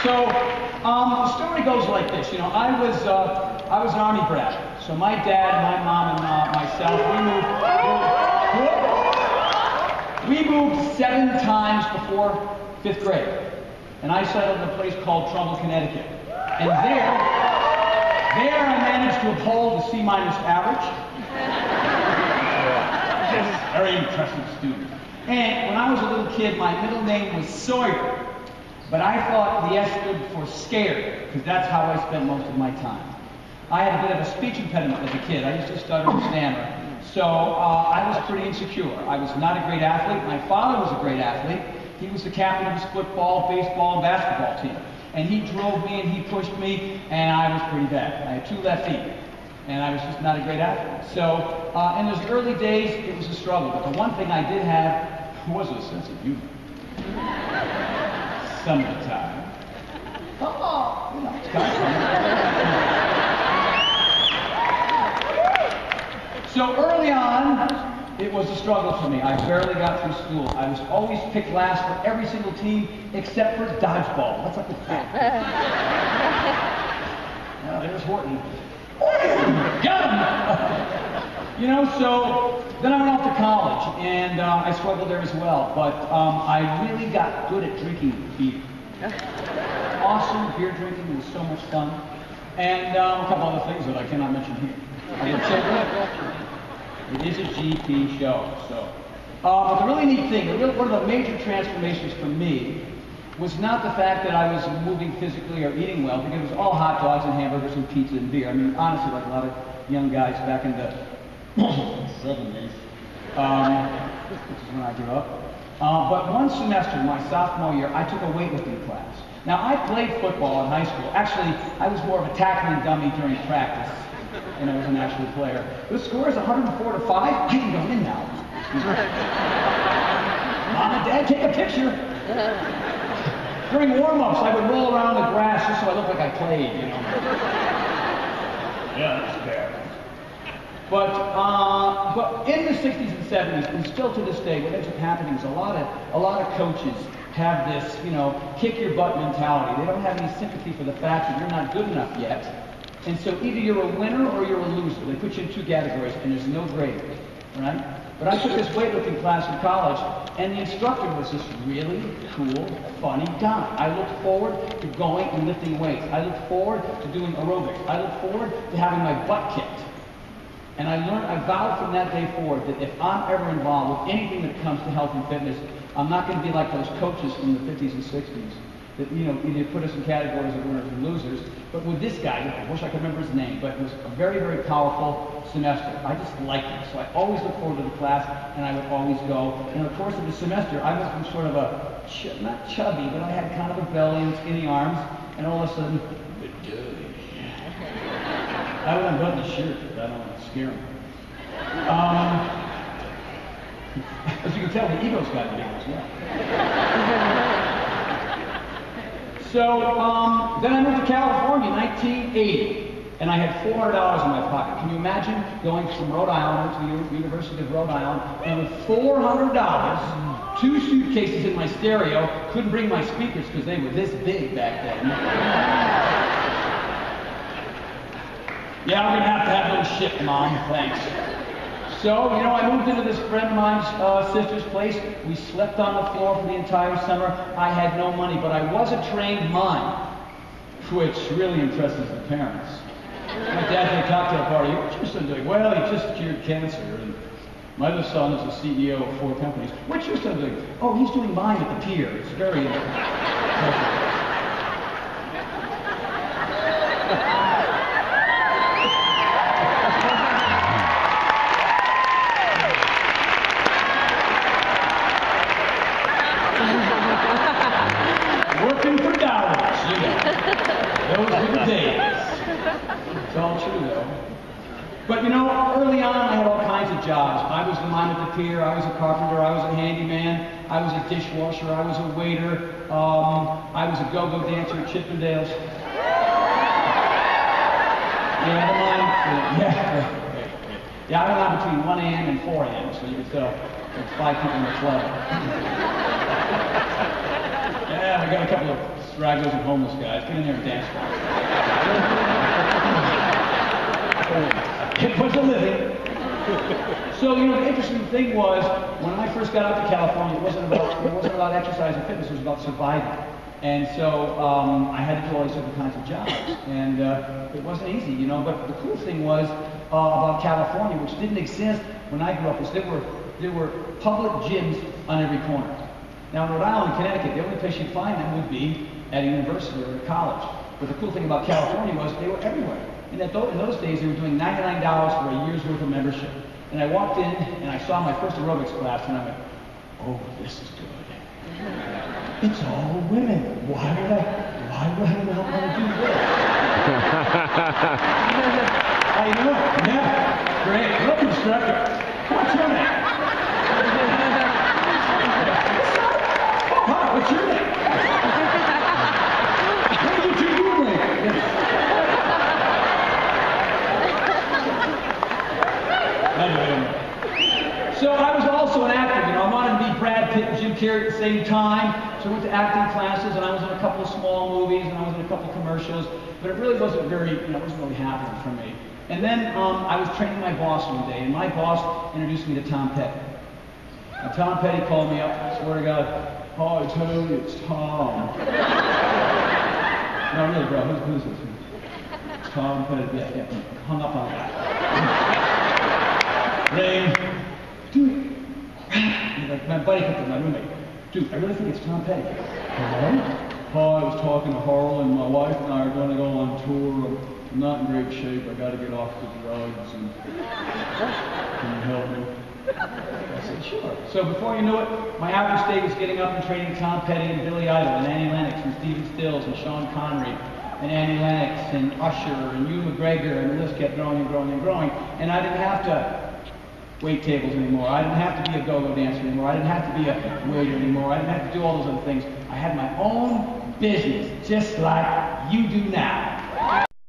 So, the story goes like this. You know, I was an Army brat. So my dad, my mom, and myself, we moved 7 times before 5th grade. And I settled in a place called Trumbull, Connecticut. And there I managed to uphold a C- average. Yes, very impressive student. And when I was a little kid, my middle name was Sawyer. But I thought the S stood for scared, because that's how I spent most of my time. I had a bit of a speech impediment as a kid. I used to stutter and stammer. So I was pretty insecure. I was not a great athlete. My father was a great athlete. He was the captain of his football, baseball, and basketball team. And he drove me and he pushed me, and I was pretty bad. I had 2 left feet, and I was just not a great athlete. So in those early days, it was a struggle. But the one thing I did have was a sense of humor. Some of the time. Oh, you know, it's kind of fun. So early on, it was a struggle for me. I barely got through school. I was always picked last for every single team except for dodgeball. What's up with that? Now, there's Horton. Got him! You know, so then I went off to college, and I struggled there as well. But I really got good at drinking beer. Awesome beer drinking. It was so much fun. And a couple other things that I cannot mention here. It is a GP show, so. But the really neat thing, one of the major transformations for me was not the fact that I was moving physically or eating well, because it was all hot dogs and hamburgers and pizza and beer. I mean, honestly, like a lot of young guys back in the 70s, which is when I grew up. But one semester, my sophomore year, I took a weightlifting class. Now, I played football in high school. Actually, I was more of a tackling dummy during practice. And I was an actual player. The score is 104-5. I can go in now. Mom and Dad, take a picture. During warm-ups, I would roll around the grass just so I looked like I played, you know. Yeah, that's bad. But in the 60s and 70s, and still to this day, what ends up happening is a lot of coaches have this, you know, kick your butt mentality. They don't have any sympathy for the fact that you're not good enough yet. And so either you're a winner or you're a loser. They put you in 2 categories, and there's no grade, right? But I took this weightlifting class in college, and the instructor was this really cool, funny guy. I looked forward to going and lifting weights. I looked forward to doing aerobics. I looked forward to having my butt kicked. And I vowed from that day forward that if I'm ever involved with anything that comes to health and fitness, I'm not going to be like those coaches from the 50s and 60s. That, you know, either put us in categories of winners and losers, but with this guy, I wish I could remember his name, but it was a very, very powerful semester. I just liked it, so I always looked forward to the class, and I would always go. And in the course of the semester, I went from sort of a, not chubby, but I had kind of a belly and skinny arms, and all of a sudden, I would unbutton the shirt, but I don't want to scare him. As you can tell, the ego's got big as well. So then I moved to California in 1980, and I had $400 in my pocket. Can you imagine going from Rhode Island to the University of Rhode Island, and with $400, 2 suitcases in my stereo, couldn't bring my speakers because they were this big back then. Yeah, we're gonna have to have a little shit, Mom, thanks. So, you know, I moved into this friend of mine's sister's place. We slept on the floor for the entire summer. I had no money, but I was a trained mime, which really impresses the parents. My dad's at a cocktail party. What's your son doing? Well, he just cured cancer. And my other son is the CEO of 4 companies. What's your son doing? Oh, he's doing mime at the pier. It's very impressive. Those were the days. It's all true, though. But, you know, early on, I had all kinds of jobs. I was the mime at the pier. I was a carpenter. I was a handyman. I was a dishwasher. I was a waiter. I was a go-go dancer at Chippendales. Yeah, the mime. Yeah, I went on between 1 a.m. and 4 a.m., so you can tell there's 5 people in the club. Yeah, we I got a couple of stragglers and homeless guys. Get in there and dance for me. It was a living. So, you know, the interesting thing was, when I first got out to California, it wasn't about exercise and fitness, it was about surviving. And so I had to do all these different kinds of jobs. And it wasn't easy, you know, but the cool thing was about California, which didn't exist when I grew up, is there were public gyms on every corner. Now, in Rhode Island, Connecticut, the only place you'd find them would be at a university or a college. But the cool thing about California was they were everywhere. And in those days, they were doing $99 for a year's worth of membership. And I walked in, and I saw my first aerobics class, and I went, oh, this is good. It's all women. Why would I not want to do this? How you doing? Yeah, great. Look, instructor. What's your name? Oh, hi, what's your name? What are you two doing? So I was also an actor, you know. I wanted to be Brad Pitt and Jim Carrey at the same time. So I went to acting classes, and I was in a couple of small movies, and I was in a couple of commercials. But it really wasn't it wasn't really happening for me. And then I was training my boss one day, and my boss introduced me to Tom Petty. And Tom Petty called me up, and I swear to God, hi, Tony, it's Tom. No, really, bro, who's this? It's Tom Petty. Yeah, hung up on that. Ring. Dude, like my buddy comes up, my roommate. Dude, I really think it's Tom Petty. Hello? Hi, I was talking to Harlan. My wife and I are going to go on tour. I'm not in great shape. I got to get off the drugs. And can you help me? I said, sure. So before you knew it, my average day was getting up and training Tom Petty and Billy Idol and Annie Lennox and Stephen Stills and Sean Connery and Annie Lennox and Usher and Hugh McGregor, and the list kept growing and growing and growing. And I didn't have to wait tables anymore. I didn't have to be a go-go dancer anymore. I didn't have to be a waiter anymore. I didn't have to do all those other things. I had my own business, just like you do now.